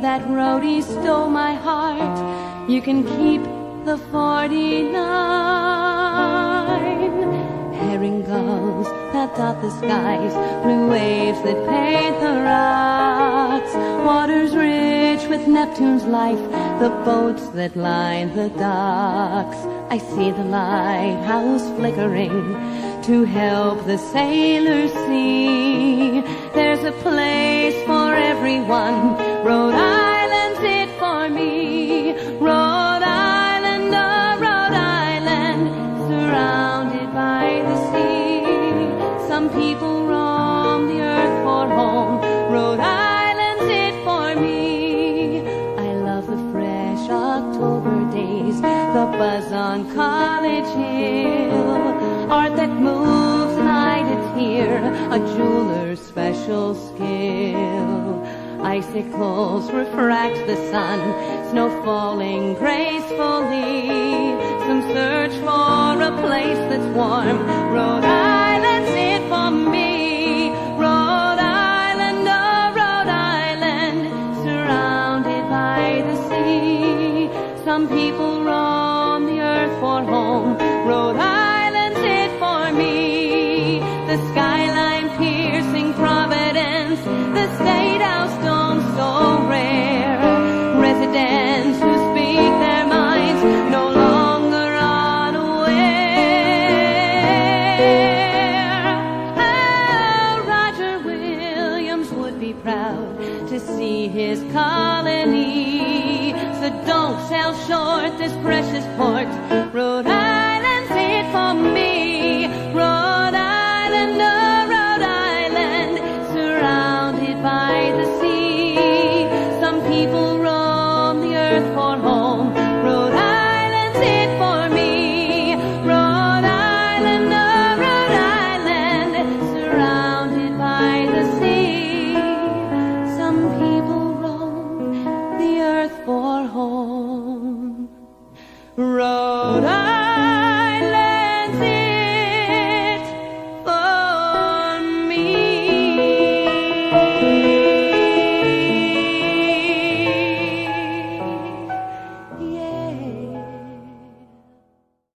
that roadie stole my heart. You can keep the 49. Herring gulls that dot the skies, blue waves that paint the rocks, waters rich with Neptune's life, the boats that line the docks. I see the lighthouse flickering to help the sailors see there's a place for everyone. Rhode Island's it for me. Rhode Island, oh Rhode Island, surrounded by the sea. Some people roam the earth for home. Rhode Island's it for me. I love the fresh October days, the buzz on College Hill, art that moves lighted here, a jeweler's special skill. Icicles refract the sun, snow falling gracefully. Some search for a place that's warm. Rhode Island's it for me. Rhode Island, oh Rhode Island, surrounded by the sea. Some people roam the earth for home. Rhode Island's it for me. The skyline piercing Providence, the State House dome so rare. Residents who speak their minds, no longer unaware. Oh, Roger Williams would be proud to see his colony. So don't sell short this precious port. Rhode Island's it for me. Rhode Island, oh Rhode Island, surrounded by the sea. Some people roam the earth for home. Rhode Island's it for me. Rhode Island, oh Rhode Island, surrounded by the sea. Some people roam the earth for home. Rhode Island.